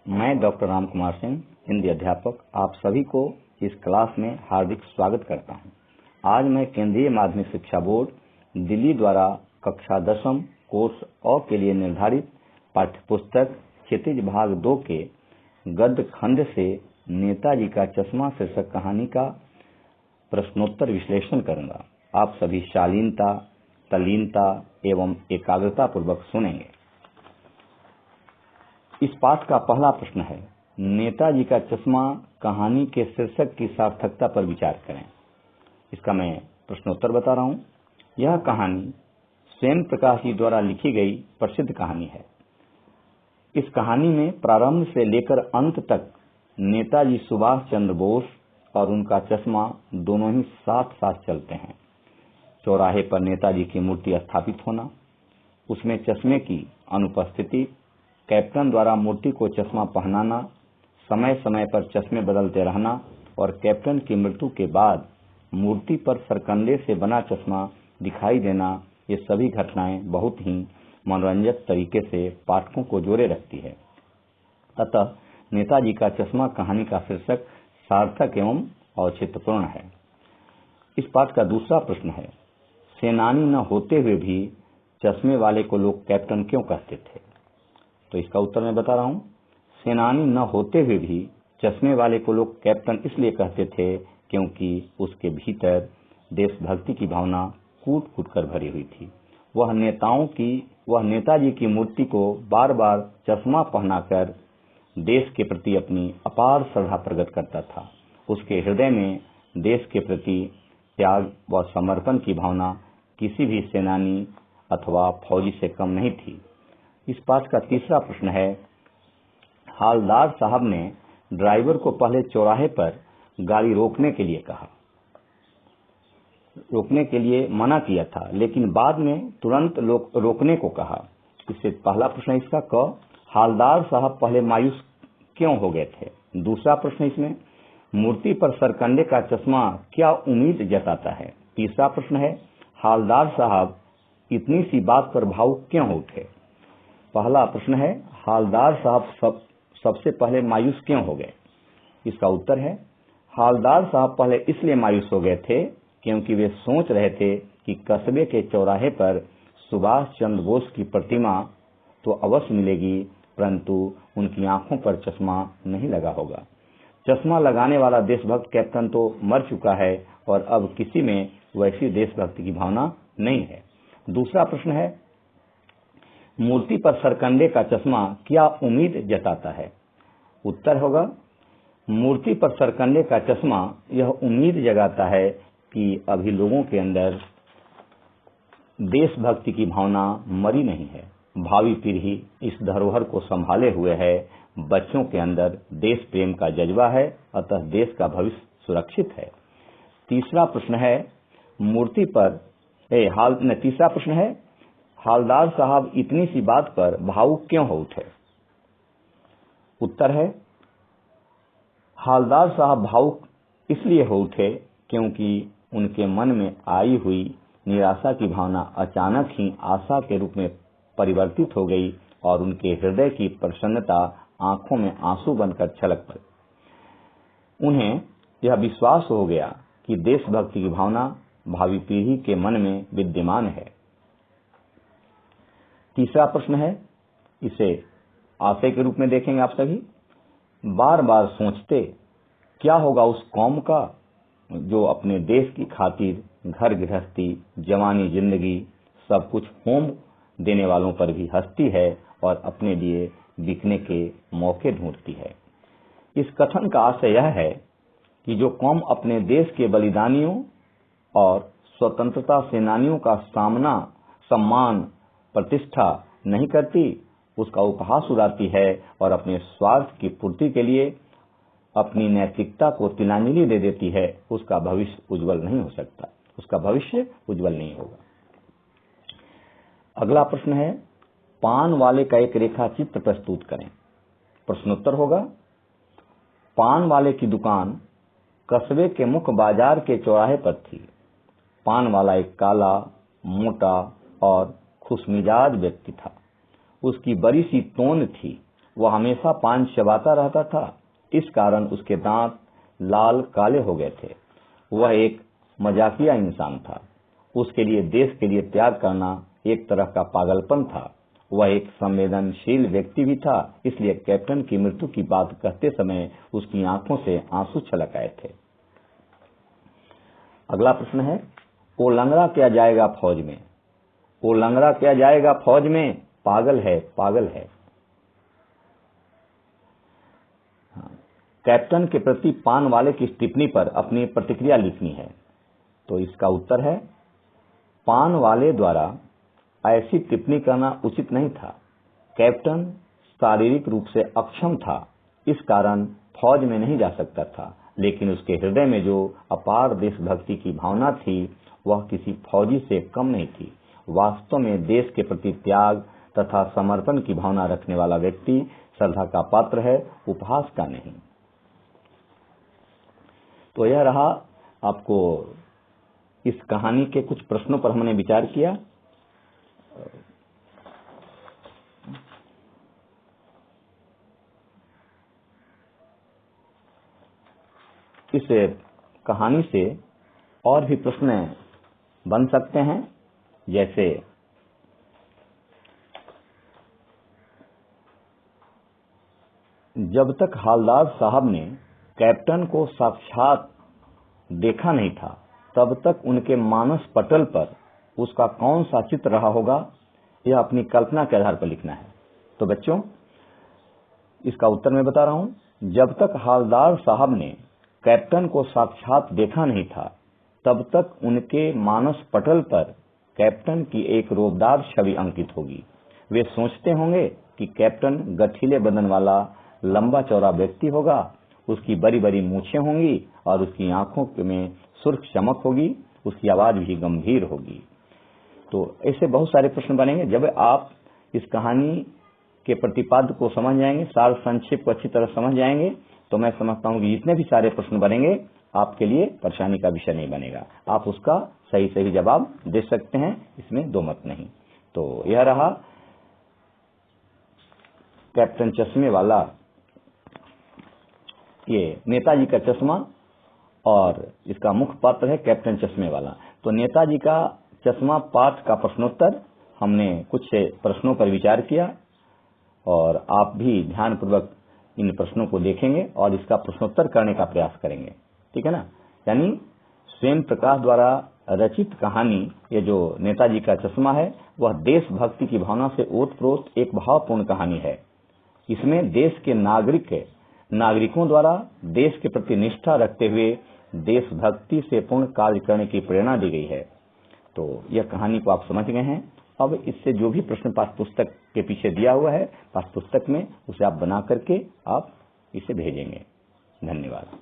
मैं डॉक्टर राम कुमार सिंह, हिंदी अध्यापक, आप सभी को इस क्लास में हार्दिक स्वागत करता हूं। आज मैं केंद्रीय माध्यमिक शिक्षा बोर्ड दिल्ली द्वारा कक्षा 10वीं कोर्स अ के लिए निर्धारित पाठ्यपुस्तक क्षितिज भाग 2 के गद्य खंड से नेताजी का चश्मा शीर्षक कहानी का प्रश्नोत्तर विश्लेषण करूंगा। आप सभी शालीनता, तल्लीनता एवं एकाग्रता पूर्वक सुनेंगे। इस पाठ का पहला प्रश्न है, नेताजी का चश्मा कहानी के शीर्षक की सार्थकता पर विचार करें। इसका मैं प्रश्नोत्तर बता रहा हूं। यह कहानी स्वयं प्रकाश जी द्वारा लिखी गई प्रसिद्ध कहानी है। इस कहानी में प्रारंभ से लेकर अंत तक नेताजी सुभाष चंद्र बोस और उनका चश्मा दोनों ही साथ साथ चलते हैं। चौराहे पर नेताजी की मूर्ति स्थापित होना, उसमें चश्मे की अनुपस्थिति, कैप्टन द्वारा मूर्ति को चश्मा पहनाना, समय समय पर चश्मे बदलते रहना और कैप्टन की मृत्यु के बाद मूर्ति पर सरकंडे से बना चश्मा दिखाई देना, ये सभी घटनाएं बहुत ही मनोरंजक तरीके से पाठकों को जोड़े रखती है। अतः नेताजी का चश्मा कहानी का शीर्षक सार्थक एवं औचित्यपूर्ण है। इस पाठ का दूसरा प्रश्न है, सेनानी न होते हुए भी चश्मे वाले को लोग कैप्टन क्यों कहते थे? तो इसका उत्तर मैं बता रहा हूं। सेनानी न होते हुए भी चश्मे वाले को लोग कैप्टन इसलिए कहते थे क्योंकि उसके भीतर देशभक्ति की भावना कूट कूट कर भरी हुई थी। वह नेताजी की मूर्ति को बार बार चश्मा पहनाकर देश के प्रति अपनी अपार श्रद्धा प्रकट करता था। उसके हृदय में देश के प्रति त्याग व समर्पण की भावना किसी भी सेनानी अथवा फौजी से कम नहीं थी। इस पाठ का तीसरा प्रश्न है, हालदार साहब ने ड्राइवर को पहले चौराहे पर गाड़ी रोकने के लिए मना किया था, लेकिन बाद में तुरंत रोकने को कहा। इससे पहला प्रश्न है इसका क, हालदार साहब पहले मायूस क्यों हो गए थे? दूसरा प्रश्न इसमें, मूर्ति पर सरकंडे का चश्मा क्या उम्मीद जताता है? तीसरा प्रश्न है, हालदार साहब इतनी सी बात पर भावुक क्यों हो उठे? पहला प्रश्न है, हालदार साहब सबसे पहले मायूस क्यों हो गए? इसका उत्तर है, हालदार साहब पहले इसलिए मायूस हो गए थे क्योंकि वे सोच रहे थे कि कस्बे के चौराहे पर सुभाष चंद्र बोस की प्रतिमा तो अवश्य मिलेगी, परंतु उनकी आंखों पर चश्मा नहीं लगा होगा। चश्मा लगाने वाला देशभक्त कैप्टन तो मर चुका है और अब किसी में वैसी देशभक्ति की भावना नहीं है। दूसरा प्रश्न है, मूर्ति पर सरकंडे का चश्मा क्या उम्मीद जताता है? उत्तर होगा, मूर्ति पर सरकंडे का चश्मा यह उम्मीद जगाता है कि अभी लोगों के अंदर देशभक्ति की भावना मरी नहीं है। भावी पीढ़ी इस धरोहर को संभाले हुए है। बच्चों के अंदर देश प्रेम का जज्बा है, अतः देश का भविष्य सुरक्षित है। तीसरा प्रश्न है, तीसरा प्रश्न है, हालदार साहब इतनी सी बात पर भावुक क्यों हो उठे? उत्तर है, हालदार साहब भावुक इसलिए हो उठे क्योंकि उनके मन में आई हुई निराशा की भावना अचानक ही आशा के रूप में परिवर्तित हो गई और उनके हृदय की प्रसन्नता आंखों में आंसू बनकर छलक पड़ी। उन्हें यह विश्वास हो गया कि देशभक्ति की भावना भावी पीढ़ी के मन में विद्यमान है। तीसरा प्रश्न है, इसे आशय के रूप में देखेंगे आप सभी। बार बार सोचते क्या होगा उस कौम का जो अपने देश की खातिर घर गृहस्थी, जवानी जिंदगी सब कुछ होम देने वालों पर भी हंसती है और अपने लिए बिकने के मौके ढूंढती है। इस कथन का आशय यह है कि जो कौम अपने देश के बलिदानियों और स्वतंत्रता सेनानियों का सम्मान प्रतिष्ठा नहीं करती, उसका उपहास उड़ाती है और अपने स्वार्थ की पूर्ति के लिए अपनी नैतिकता को तिलांजलि दे देती है, उसका भविष्य उज्जवल नहीं हो सकता, उसका भविष्य उज्जवल नहीं होगा। अगला प्रश्न है, पान वाले का एक रेखा चित्र प्रस्तुत करें। प्रश्नोत्तर होगा, पान वाले की दुकान कस्बे के मुख्य बाजार के चौराहे पर थी। पान वाला एक काला, मोटा और खुशमिजाज व्यक्ति था। उसकी बड़ी सी तोन थी वह हमेशा पान चबाता रहता था, इस कारण उसके दांत लाल काले हो गए थे। वह एक मजाकिया इंसान था। उसके लिए देश के लिए त्याग करना एक तरह का पागलपन था। वह एक संवेदनशील व्यक्ति भी था, इसलिए कैप्टन की मृत्यु की बात कहते समय उसकी आंखों से आंसू छलक आए थे। अगला प्रश्न है, ओ लंगड़ा क्या जाएगा फौज में। ओ लंगड़ा क्या जाएगा फौज में, पागल है पागल है। कैप्टन के प्रति पान वाले की टिप्पणी पर अपनी प्रतिक्रिया लिखनी है। तो इसका उत्तर है, पान वाले द्वारा ऐसी टिप्पणी करना उचित नहीं था। कैप्टन शारीरिक रूप से अक्षम था, इस कारण फौज में नहीं जा सकता था, लेकिन उसके हृदय में जो अपार देशभक्ति की भावना थी वह किसी फौजी से कम नहीं थी। वास्तव में देश के प्रति त्याग तथा समर्पण की भावना रखने वाला व्यक्ति श्रद्धा का पात्र है, उपहास का नहीं। तो यह रहा, आपको इस कहानी के कुछ प्रश्नों पर हमने विचार किया। इस कहानी से और भी प्रश्न बन सकते हैं, जैसे जब तक हालदार साहब ने कैप्टन को साक्षात देखा नहीं था, तब तक उनके मानस पटल पर उसका कौन सा चित्र रहा होगा, यह अपनी कल्पना के आधार पर लिखना है। तो बच्चों, इसका उत्तर मैं बता रहा हूं। जब तक हालदार साहब ने कैप्टन को साक्षात देखा नहीं था, तब तक उनके मानस पटल पर कैप्टन की एक रोबदार छवि अंकित होगी। वे सोचते होंगे कि कैप्टन गठीले बदन वाला लंबा चौड़ा व्यक्ति होगा, उसकी बड़ी बड़ी मूछें होंगी और उसकी आंखों में सुर्ख चमक होगी, उसकी आवाज भी गंभीर होगी। तो ऐसे बहुत सारे प्रश्न बनेंगे। जब आप इस कहानी के प्रतिपाद्य को समझ जाएंगे, सार संक्षेप को अच्छी तरह समझ जाएंगे, तो मैं समझता हूं कि जितने भी सारे प्रश्न बनेंगे आपके लिए परेशानी का विषय नहीं बनेगा। आप उसका सही सही जवाब दे सकते हैं, इसमें दो मत नहीं। तो यह रहा कैप्टन चश्मे वाला, ये नेताजी का चश्मा, और इसका मुख्य पात्र है कैप्टन चश्मे वाला। तो नेताजी का चश्मा पाठ का प्रश्नोत्तर हमने कुछ प्रश्नों पर विचार किया, और आप भी ध्यानपूर्वक इन प्रश्नों को देखेंगे और इसका प्रश्नोत्तर करने का प्रयास करेंगे, ठीक है ना। यानी स्वयं प्रकाश द्वारा रचित कहानी, ये जो नेताजी का चश्मा है, वह देशभक्ति की भावना से ओतप्रोत एक भावपूर्ण कहानी है। इसमें देश के नागरिकों द्वारा देश के प्रति निष्ठा रखते हुए देशभक्ति से पूर्ण कार्य करने की प्रेरणा दी गई है। तो यह कहानी को आप समझ गए हैं। अब इससे जो भी प्रश्न पाठ्य पुस्तक के पीछे दिया हुआ है पाठ्य पुस्तक में, उसे आप बना करके आप इसे भेजेंगे। धन्यवाद।